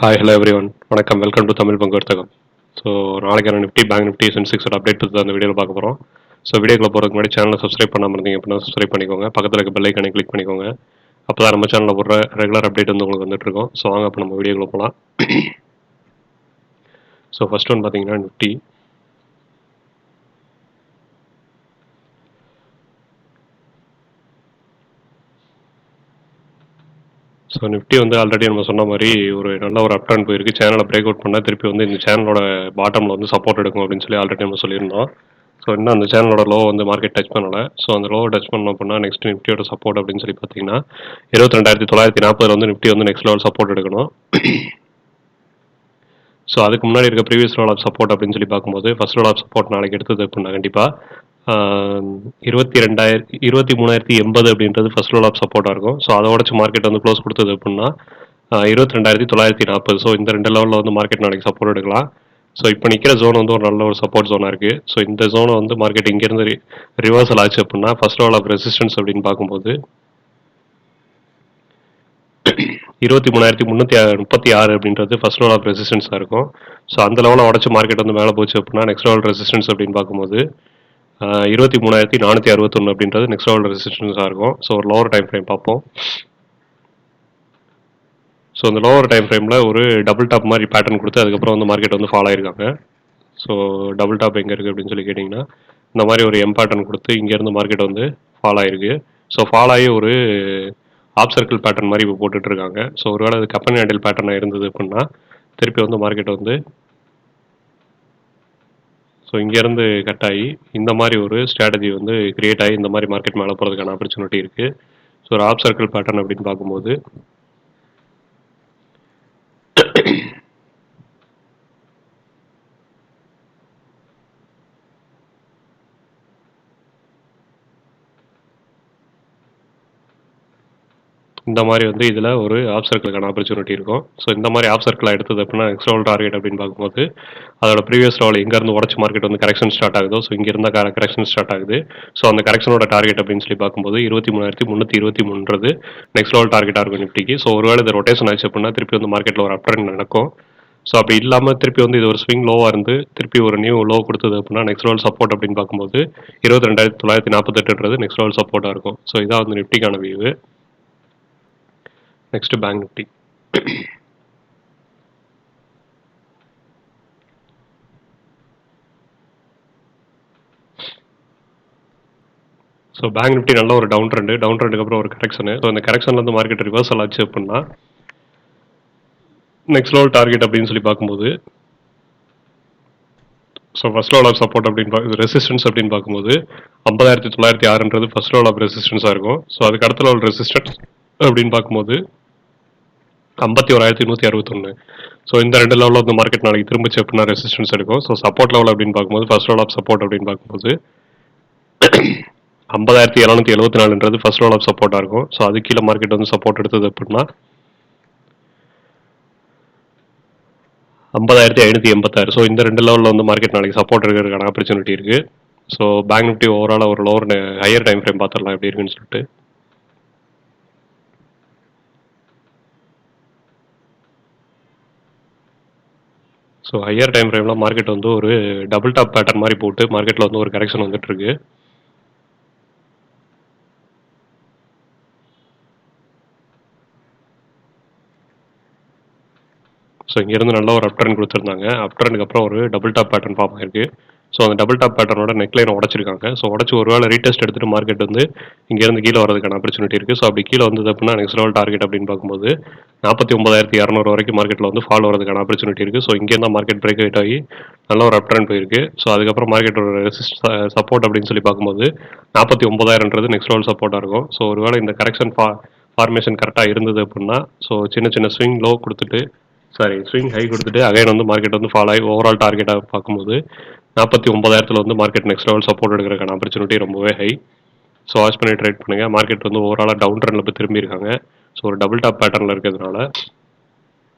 Hi hello everyone வணக்கம், welcome to Tamil பங்கு வர்த்தகம். ஸோ நாளைக்கான நிஃப்டி பேங்க் நிஃப்டி சென்செக்ஸோட அப்டேட் பற்றி அந்த வீடியோவில் பார்க்க போகிறோம். ஸோ வீடியோக்குள்ள போகிறதுக்கு முன்னாடி சேனலை சப்ஸ்கிரைப் பண்ணாமல் இருந்தீங்க அப்படின்னா சப்ஸ்கிரைப் பண்ணிக்கோங்க. பக்கத்தில் இருக்க பெல் ஐக்கானை கிளிக் பண்ணிக்கோங்க. அப்போ தான் நம்ம சேனலில் போடுற ரெகுலர் அப்டேட் வந்து உங்களுக்கு வந்துட்டு இருக்கும். ஸோ வாங்க அப்போ நம்ம வீடியோக்குள்ள போகலாம். ஸோ ஃபர்ஸ்ட் ஒன் பார்த்தீங்கன்னா நிஃப்டி. ஸோ நிஃப்டி வந்து ஆல்ரெடி நம்ம சொன்ன மாதிரி ஒரு நல்ல ஒரு அப் ட்ரெண்ட் போயிருக்கு. சேனலை பிரேக் அவுட் பண்ணால் திருப்பி வந்து இந்த சேனலோட பாட்டமில் வந்து சப்போர்ட் எடுக்கும் அப்படின்னு சொல்லி ஆல்ரெடி நம்ம சொல்லியிருந்தோம். ஸோ இன்னும் அந்த சேனலோட லோ வந்து மார்க்கெட் டச் பண்ணலை. ஸோ அந்த லோ டச் பண்ணோம் அப்படின்னா நெக்ஸ்ட் நிஃப்டியோட சப்போர்ட் அப்படின்னு சொல்லி பார்த்தீங்கன்னா 22,940 வந்து நிஃப்டி வந்து நெக்ஸ்ட் லெவல் சப்போர்ட் எடுக்கணும். ஸோ அதுக்கு முன்னாடி இருக்க ப்ரீவியஸ் லெவல் ஆஃப் சப்போர்ட் அப்படின்னு சொல்லி பார்க்கும்போது ஃபர்ஸ்ட் லெவல் ஆஃப் சப்போர்ட் நாளைக்கு எடுத்தது அப்படின்னா கண்டிப்பாக 23,080 அப்படின்றது ஃபர்ஸ்ட் லெவல் ஆஃப் சப்போர்ட்டாக இருக்கும். ஸோ அதை உடச்சு மார்க்கெட் வந்து க்ளோஸ் கொடுத்தது அப்படின்னா 22,940. ஸோ இந்த ரெண்டு லெவலில் வந்து மார்க்கெட் நாளைக்கு சப்போர்ட் எடுக்கலாம். ஸோ இப்போ நிற்கிற ஜோன் வந்து ஒரு நல்ல ஒரு சப்போர்ட் ஜோனாக இருக்குது. ஸோ இந்த ஜோனை வந்து மார்க்கெட் இங்கேருந்து ரிவர்சல் ஆச்சு அப்படின்னா ஃபர்ஸ்ட் லெவல் ஆஃப் ரெசிஸ்டன்ஸ் அப்படின்னு பார்க்கும்போது 23,336 அப்படின்றது ஃபர்ஸ்ட் லெவல் ஆஃப் ரெசிஸ்டன்ஸாக இருக்கும். ஸோ அந்த லெவலில் உடச்சு மார்க்கெட் வந்து மேலே போச்சு அப்படின்னா நெக்ஸ்ட் லெவல் ரெசிஸ்டன்ஸ் அப்படின்னு பார்க்கும்போது 23,461 அப்படின்றது நெக்ஸ்ட் லெவல் ரெசிஸ்டன்ஸாக இருக்கும். ஸோ ஒரு லோவர் டைம் ஃப்ரேம் பார்ப்போம். ஸோ அந்த லோவர் டைம் ஃப்ரேமில் ஒரு டபுள் டாப் மாதிரி பேட்டர்ன் கொடுத்து அதுக்கப்புறம் வந்து மார்க்கெட் வந்து ஃபாலோ ஆயிருக்காங்க. ஸோ டபுள் டாப் எங்கே இருக்குது அப்படின்னு சொல்லி கேட்டிங்கன்னா இந்த மாதிரி ஒரு எம் பேட்டர்ன் கொடுத்து இங்கேருந்து மார்க்கெட் வந்து ஃபாலோ ஆயிருக்கு. ஸோ ஃபாலோ ஆகி ஒரு ஆப் சர்க்கிள் பேட்டர்ன் மாதிரி இப்போ போட்டுட்டு இருக்காங்க. ஸோ ஒருவேளை அது கப்பன் ஹேண்டில் பேட்டர்னாக இருந்தது அப்படின்னா திருப்பி வந்து மார்க்கெட் வந்து ஸோ இங்கேருந்து கட் ஆகி இந்த மாதிரி ஒரு ஸ்ட்ராட்டஜி வந்து கிரியேட் ஆகி இந்த மாதிரி மார்க்கெட் மேலே போகிறதுக்கான ஆப்பர்ச்சுனிட்டி இருக்குது. ஸோ ஒரு ஆப் சர்க்கிள் பேட்டர்ன் அப்படின்னு பார்க்கும்போது இந்த மாதிரி வந்து இதில் ஒரு ஆப் சர்க்கிளுக்கான ஆப்பர்ச்சுனிட்டி இருக்கும். ஸோ இந்த மாதிரி ஆப் சர்க்கிளாக எடுத்தது அப்படின்னா நெக்ஸ்ட் லெவல் டார்கெட் அப்படின்னு பார்க்கும்போது அதோட ப்ரீவியஸ் லெவல் இங்கேருந்து உடச்சு மார்க்கெட் வந்து கரெக்ஷன் ஸ்டார்ட் ஆகுதோ ஸோ இங்கே இருந்தால் கரெக்ஷன் ஸ்டார்ட் ஆகுது. ஸோ அந்த கரெக்ஷனோட டார்கெட் அப்படின்னு சொல்லி பார்க்கும்போது 23,323 நெக்ஸ்ட் லெவல் டார்கெட்டாக இருக்கும் நிஃப்டிக்கு. ஸோ ஒருவேளை இது ரொட்டேஷன் ஆச்சு அப்படின்னா திருப்பி வந்து மார்க்கெட்டில் ஒரு அப் ட்ரெண்ட் நடக்கும். ஸோ அப்படி இல்லாமல் திருப்பி வந்து இது ஒரு ஸ்விங் லோவாக இருந்து திருப்பி ஒரு நியூ லோ கொடுத்தது அப்படின்னா நெக்ஸ்ட் லெவல் சப்போர்ட் அப்படின்னு பார்க்கும்போது 22,948 நெக்ஸ்ட் லெவல் சப்போர்ட்டாக இருக்கும். ஸோ இதான் வந்து நிஃப்டிக்கான view. Next bank Nifty. So bank Nifty நல்ல ஒரு டவுன் ட்ரெண்டுக்கு அப்புறம் ஒரு கரெக்ஷனு. ஸோ இந்த கரெக்ஷன்லேருந்து மார்க்கெட் ரிவர்சல் ஆச்சு அப்படின்னா நெக்ஸ்ட் லெவல் டார்கெட் அப்படின்னு சொல்லி பார்க்கும்போது so first level of support அப்படின்னு ரெசிஸ்டன்ஸ் அப்படின்னு பார்க்கும்போது 50,906 ஃபர்ஸ்ட் லெவல் ஆஃப் ரெசிஸ்டன்ஸாக இருக்கும். ஸோ அதுக்கு அடுத்த லெவல் ரெசிஸ்டன்ஸ் அப்படின்னு பார்க்கும்போது 51,161. ஸோ இந்த ரெண்டு லெவலில் வந்து மார்க்கெட் நாளைக்கு திரும்பிச்சு அப்படின்னா ரெசிஸ்டன்ஸ் எடுக்கும். ஸோ சப்போர்ட் லெவல் அப்படின்னு பார்க்கும்போது ஃபர்ஸ்ட் லெவல் ஆஃப் சப்போர்ட் அப்படின்னு பார்க்கும்போது 50,774 ஃபர்ஸ்ட் லெவல் ஆஃப் சப்போர்ட்டாக இருக்கும். ஸோ அது கீழே மார்க்கெட் வந்து சப்போர்ட் எடுத்தது அப்படின்னா 50,586. ஸோ இந்த ரெண்டு லெவலில் வந்து மார்க்கெட் நாளைக்கு சப்போர்ட் இருக்கிறதுக்கான ஆப்பர்ச்சுனிட்டி இருக்குது. ஸோ பேங்க் நிஃப்டி ஓவராலாக ஒரு லோவர் ஹையர் டைம் ஃப்ரேம் பார்த்துடலாம் எப்படி இருக்குன்னு சொல்லிட்டு. ஸோ ஹையர் டைம் ஃப்ரேமில் மார்க்கெட் வந்து ஒரு டபுள் டாப் பேட்டர்ன் மாதிரி போட்டு மார்க்கெட்டில் வந்து ஒரு கரெக்ஷன் வந்துட்டு இருக்கு. ஸோ இங்கேருந்து நல்ல ஒரு அப் ட்ரெண்ட் கொடுத்துருந்தாங்க. அப் ட்ரெண்டுக்கு அப்புறம் ஒரு டபுள் டாப் பேட்டர்ன் ஃபார்ம் ஆயிருக்கு. ஸோ அந்த டபுள் டாப் பேட்டர்னோட நெக்லைனை உடச்சிருக்காங்க. ஸோ உடச்சி ஒரு வேளை ரீடெஸ்ட் எடுத்துட்டு மார்க்கெட் வந்து இங்கேருந்து கீழே வரதுக்கான ஆப்பர்ச்சுனிட்டி இருக்குது. ஸோ அப்படி கீழே வந்தது அப்படின்னா நெக்ஸ்ட் லெவல் டார்கெட் அப்படின்னு பார்க்கும்போது 49,200 வரைக்கும் மார்க்கெட்டில் வந்து ஃபால் வரதுக்கான ஆப்பர்ச்சுனிட்டி இருக்குது. ஸோ இங்கே தான் மார்க்கெட் பிரேக் அவுட் ஆகி நல்ல ஒரு அப் ட்ரெண்ட் போயிருக்கு. ஸோ அதுக்கப்புறம் மார்க்கெட்டோட சப்போர்ட் அப்படின்னு சொல்லி பார்க்கும்போது 49,000 நெக்ஸ்ட் லெவல் சப்போர்ட்டாக இருக்கும். ஸோ ஒருவேளை இந்த கரெக்ஷன் ஃபார்மேஷன் கரெக்டாக இருந்தது அப்படின்னா ஸோ சின்ன சின்ன ஸ்விங் லோ கொடுத்துட்டு ஸ்விங் ஹை கொடுத்துட்டு அகைன் வந்து மார்க்கெட் வந்து ஃபால் ஆகி ஓவரால் டார்கெட்டாக பார்க்கும்போது 49,000 வந்து மார்க்கெட் நெக்ஸ்ட் லெவல் சப்போர்ட் எடுக்கிறதுக்கான ஆப்பர்ச்சுனிட்டி ரொம்பவே ஹை. ஸோ வாட்ச் பண்ணி ட்ரேட் பண்ணுங்கள். மார்க்கெட் வந்து ஓவராலாக டவுன் ட்ரெண்டில் போய் திரும்பி இருக்காங்க. ஸோ ஒரு டபுள் டாப் பேட்டர்னில் இருக்கிறதுனால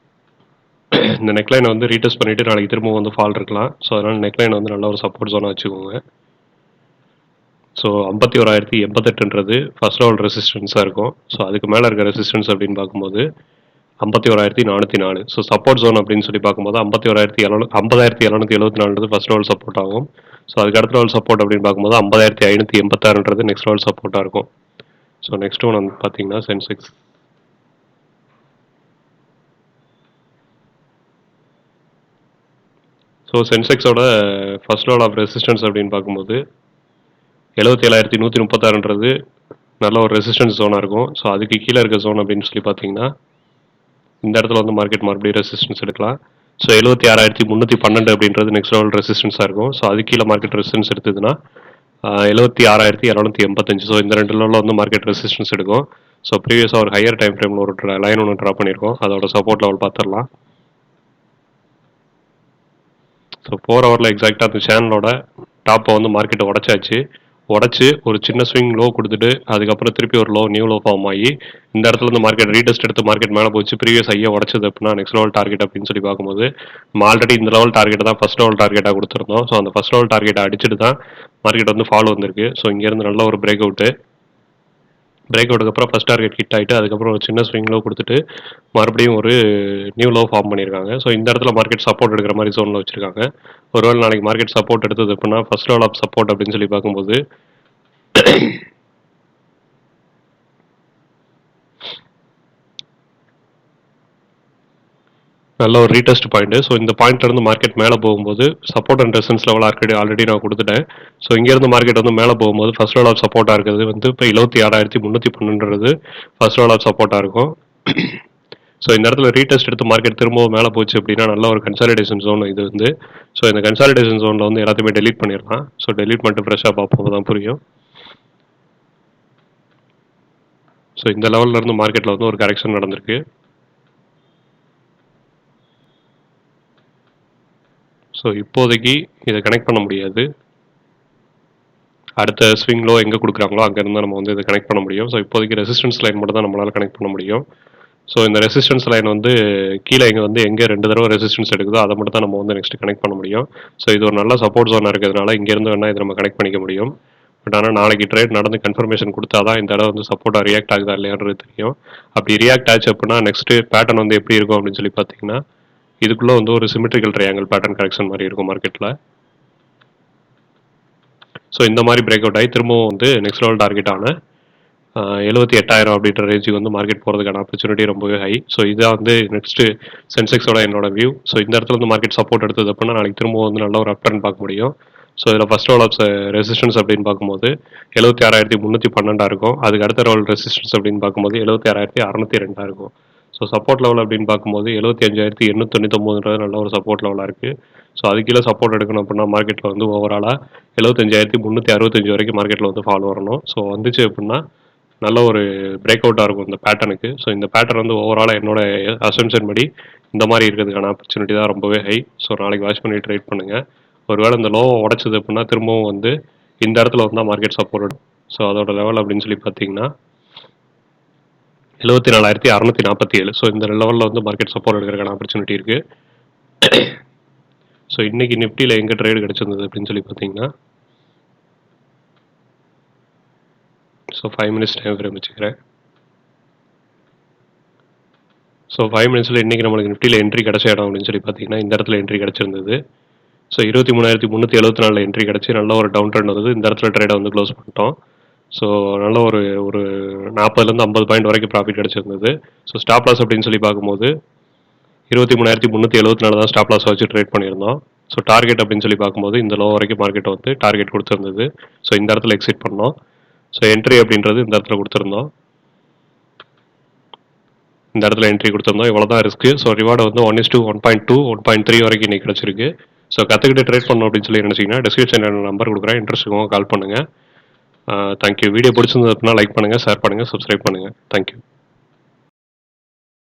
இந்த நெக்லைனை வந்து ரீடெஸ்ட் பண்ணிவிட்டு நாளைக்கு திரும்ப வந்து ஃபால் இருக்கலாம். ஸோ அதனால் நெக்லைன் வந்து நல்ல ஒரு சப்போர்ட் ஜோனாக வச்சுக்கோங்க. ஸோ 51,088 ஃபர்ஸ்ட் லெவல் ரெசிஸ்டன்ஸாக இருக்கும். ஸோ அதுக்கு மேலே இருக்க ரெசிஸ்டன்ஸ் அப்படின்னு பார்க்கும்போது 51,404. ஸோ சப்போர்ட் ஜோன் அப்படின்னு சொல்லி பார்க்கும்போது 50,774 ஃபர்ஸ்ட் லெவல் சப்போர்ட் ஆகும். ஸோ அதுக்கு அடுத்த லெவல் சப்போர்ட் அப்படின்னு பார்க்கும்போது 50,586 நெக்ஸ்ட் லெவல் சப்போர்ட்டாக இருக்கும். ஸோ நெக்ஸ்ட் ஒன் வந்து பார்த்தீங்கன்னா சென்செக்ஸ். ஸோ சென்செக்ஸோட ஃபர்ஸ்ட் லெவல் ஆஃப் ரெசிஸ்டன்ஸ் அப்படின்னு பார்க்கும்போது 77,136 நல்ல ஒரு ரெசிஸ்டன்ஸ் ஜோனாக இருக்கும். ஸோ அதுக்கு கீழே இருக்க ஜோன் அப்படின்னு சொல்லி பார்த்தீங்கன்னா இந்த இடத்துல வந்து மார்க்கெட் மறுபடியும் ரெசிஸ்டன்ஸ் எடுக்கலாம். ஸோ 76,312 அப்படின்றது நெக்ஸ்ட் லெவல் ரெசிஸ்டன்ஸாக இருக்கும். ஸோ அது கீழே மார்க்கெட் ரெசிஸ்டன்ஸ் எடுத்ததுன்னா 76,285. ஸோ இந்த ரெண்டு லெவலில் வந்து மார்க்கெட் ரெசிஸ்டன்ஸ் எடுக்கும். ஸோ ப்ரீவியஸாக ஒரு ஹையர் டைம் ஃப்ரேமில் ஒரு லைன் ஒன்று ட்ரா பண்ணியிருக்கோம். அதோட சப்போர்ட் லெவல் பார்த்துடலாம். ஸோ 4 ஹவரில் எக்ஸாக்டாக அந்த சேனலோட டாப்பை வந்து மார்க்கெட்டை உடச்சி ஒரு சின்ன ஸ்விங் லோ கொடுத்துட்டு அதுக்கப்புறம் திருப்பி ஒரு நியூ லோ ஃபார்ம் ஆகி இந்த இடத்துல இருந்து மார்க்கெட் ரீடெஸ்ட் எடுத்து மார்க்கெட் மேலே போச்சு ப்ரீவியஸ் ஐயா உடச்சது அப்படின்னா நெக்ஸ்ட் லெவல் டார்கெட் அப்படின்னு சொல்லி பார்க்கும்போது நம்ம ஆல்ரெடி இந்த லெவல் டார்கெட் தான் ஃபர்ஸ்ட் லெவல் டார்கெட்டாக கொடுத்துருந்தோம். ஸோ அந்த ஃபர்ஸ்ட் லெவல் டார்கெட்டை அடிச்சுட்டு தான் மார்க்கெட் வந்து ஃபாலோ வந்திருக்கு. ஸோ இங்கேருந்து நல்ல ஒரு பிரேக் அவுட்டுக்கு அப்புறம் ஃபர்ஸ்ட் டார்கெட் ஹிட் ஆகிட்டு அதுக்கப்புறம் ஒரு சின்ன ஸ்விங் லோ கொடுத்துட்டு மறுபடியும் ஒரு நியூ லோ ஃபார்ம் பண்ணியிருக்காங்க. ஸோ இந்த இடத்துல மார்க்கெட் சப்போர்ட் எடுக்கிற மாதிரி ஜோனில் வச்சிருக்காங்க. ஒருவேளை நாளைக்கு மார்க்கெட் சப்போர்ட் எடுத்தது அப்படின்னா ஃபர்ஸ்ட் லெவல் ஆஃப் சப்போர்ட் அப்படின்னு சொல்லி பார்க்கும்போது நல்ல ஒரு ரீடெஸ்ட் பாயிண்ட். ஸோ இந்த பாயிண்ட்ல இருந்து மார்க்கெட் மேலே போகும்போது support and resistance level already நான் கொடுத்துட்டேன். ஸோ இங்கேருந்து மார்க்கெட் வந்து மேலே போகும்போது ஃபர்ஸ்ட் லெவல் ஆஃப் சப்போர்ட்டாக இருக்கிறது வந்து இப்போ 76,312 ஃபர்ஸ்ட் லெவல் ஆஃப் சப்போர்ட்டாக இருக்கும். ஸோ இந்த இடத்துல ரீடெஸ்ட் எடுத்து மார்க்கெட் திரும்பவும் மேலே போச்சு அப்படின்னா நல்ல ஒரு கன்சாலிடேஷன் ஜோன் இது வந்து. ஸோ இந்த கன்சாலிடேஷன் ஜோனில் வந்து எல்லாத்தையுமே டெலீட் பண்ணிடலாம். ஸோ டெலீட் பண்ணிட்டு ஃப்ரெஷ்ஷாக பார்ப்போம் தான் புரியும். ஸோ இந்த லெவலில் இருந்து மார்க்கெட்டில் வந்து ஒரு கரெக்ஷன் நடந்திருக்கு. ஸோ இப்போதைக்கு இதை கனெக்ட் பண்ண முடியாது. அடுத்த ஸ்விங் லோ எங்கே கொடுக்குறாங்களோ அங்கேருந்து நம்ம வந்து இதை கனெக்ட் பண்ண முடியும். ஸோ இப்போதைக்கு ரெசிஸ்டன்ஸ் லைன் மட்டும் தான் நம்மளால் கனெக்ட் பண்ண முடியும். ஸோ இந்த ரெசிஸ்டன்ஸ் லைன் வந்து கீழே எங்கே 2 தடவை ரெசிஸ்டன்ஸ் எடுக்குதோ அதை மட்டும் தான் நம்ம வந்து நெக்ஸ்ட் கனெக்ட் பண்ண முடியும். ஸோ இது ஒரு நல்ல சப்போர்ட் ஜோனாக இருக்கிறதுனால இங்கேருந்து வேணால் இதை நம்ம கனெக்ட் பண்ணிக்க முடியும். பட் ஆனால் நாளைக்கு ட்ரேட் நடந்து கன்ஃபர்மேஷன் கொடுத்தா தான் இந்த இடம் வந்து சப்போர்ட்டாக ரியாக்ட் ஆகுதா இல்லையான்றது தெரியும். அப்படி ரியாக்ட் ஆச்சு அப்படின்னா நெக்ஸ்ட்டு பேட்டர்ன் வந்து எப்படி இருக்கும் அப்படின்னு சொல்லி பார்த்தீங்கன்னா இதுக்குள்ளே வந்து ஒரு சிமெட்ரிக்கல் ட்ரையாங்கிள் பேட்டர்ன் கரெக்ஷன் மாதிரி இருக்கும் மார்க்கெட்டில். ஸோ இந்த மாதிரி பிரேக் அவுட் ஆகி திரும்பவும் வந்து நெக்ஸ்ட் லெவல் டார்கெட்டான 78,000 அப்படின்ற ரேஞ்சுக்கு வந்து மார்க்கெட் போகிறதுக்கான ஆப்பர்ச்சுனிட்டி ரொம்பவே ஹை. ஸோ இதான் வந்து நெக்ஸ்ட்டு சென்செக்ஸோட என்னோட வியூ. ஸோ இந்த இடத்துல வந்து மார்க்கெட் சப்போர்ட் எடுத்தது அப்படின்னா நாளைக்கு திரும்பவும் வந்து நல்ல ஒரு அப்டர்ன் பார்க்க முடியும். ஸோ இதில் ஃபர்ஸ்ட் லெவல் ஆஃப் ரெசிஸ்டன்ஸ் அப்படின்னு பார்க்கும்போது 76,312 இருக்கும். அதுக்கு அடுத்த லெவல் ரெசிஸ்டன்ஸ் அப்படின்னு பார்க்கும்போது 76,602 இருக்கும். ஸோ சப்போர்ட் லெவல் அப்படின்னு பார்க்கும்போது 75,899 நல்ல ஒரு சப்போர்ட் லெவலாக இருக்குது. ஸோ அது கீழே சப்போர்ட் எடுக்கணும் அப்படின்னா மார்க்கெட்டில் வந்து ஓவராலாக 75,365 வரைக்கும் மார்க்கெட்டில் வந்து ஃபாலோ வரணும். ஸோ வந்துச்சு அப்படின்னா நல்ல ஒரு பிரேக் அவுட்டாக இருக்கும் இந்த பேட்டர்னுக்கு. ஸோ இந்த பேட்டர்ன் வந்து ஓவராலாக என்னோட அசம்ஷன் படி இந்த மாதிரி இருக்கிறதுக்கான ஆப்பர்ச்சுனிட்டி தான் ரொம்பவே ஹை. ஸோ நாளைக்கு வாட்ச் பண்ணி ட்ரேட் பண்ணுங்கள். ஒருவேளை இந்த லோவை உடச்சது அப்படின்னா திரும்பவும் வந்து இந்த இடத்துல வந்து மார்க்கெட் சப்போர்ட். ஸோ அதோட லெவல் அப்படின்னு சொல்லி பார்த்தீங்கன்னா 74,647. ஸோ இந்த லெவலில் வந்து மார்க்கெட் சப்போர்ட் எடுக்கிறதுக்கான ஆப்பர்ச்சுனிட்டி இருக்குது. ஸோ இன்றைக்கி நிஃப்டியில் எங்கே ட்ரேடு கிடச்சிருந்தது அப்படின்னு சொல்லி பார்த்தீங்கன்னா ஸோ 5 மினிட்ஸ் டைம் ஃப்ரேம் வச்சுக்கிறேன். ஸோ 5 மினிட்ஸில் இன்றைக்கி நம்மளுக்கு நிஃப்டியில் என்ட்ரி கிடச்ச இடம் அப்படின்னு சொல்லி பார்த்தீங்கன்னா இந்த இடத்துல என்ட்ரி கிடச்சிருந்தது. ஸோ 23,374 என்ட்ரி கிடச்சி நல்ல ஒரு டவுன் ட்ரெண்ட் வந்தது. இந்த இடத்துல ட்ரேடை வந்து க்ளோஸ் பண்ணிட்டோம். ஸோ நல்ல ஒரு 40லேருந்து 50 பாயிண்ட் வரைக்கும் ப்ராஃபிட் கிடச்சிருந்தது. ஸோ ஸ்டாப் லாஸ் அப்படின்னு சொல்லி பார்க்கும்போது 23,374 தான் ஸ்டாப் லாஸ் வச்சு ட்ரேட் பண்ணியிருந்தோம். ஸோ டார்கெட் அப்படின்னு சொல்லி பார்க்கும்போது இந்த லோ வரைக்கும் மார்க்கெட் வந்து டார்கெட் கொடுத்துருந்தது. ஸோ இந்த இடத்துல எக்ஸிட் பண்ணோம். ஸோ என்ட்ரி அப்படின்றது இந்த இடத்துல கொடுத்துருந்தோம். இந்த இடத்துல என்ட்ரி கொடுத்துருந்தோம். இவ்வளோ தான் ரிஸ்க்கு. ஸோ ரிவார்டு வந்து 1:1.2 1.3 வரைக்கும் இன்றைக்கி கிடச்சிருக்கு. ஸோ கற்றுக்கிட்டு ட்ரேட் பண்ணணும் அப்படின்னு சொல்லி நினச்சிங்கன்னா டிஸ்கிரிப்ஷனில் நம்பர் கொடுக்குறேன். இன்ட்ரெஸ்ட் இருக்கவங்க கால் பண்ணுங்கள். தேங்க்யூ. வீடியோ பிடிச்சிருந்தது அப்படின்னா லைக் பண்ணுங்கள், ஷேர் பண்ணுங்கள், சப்ஸ்கிரைப் பண்ணுங்கள். தேங்க்யூ.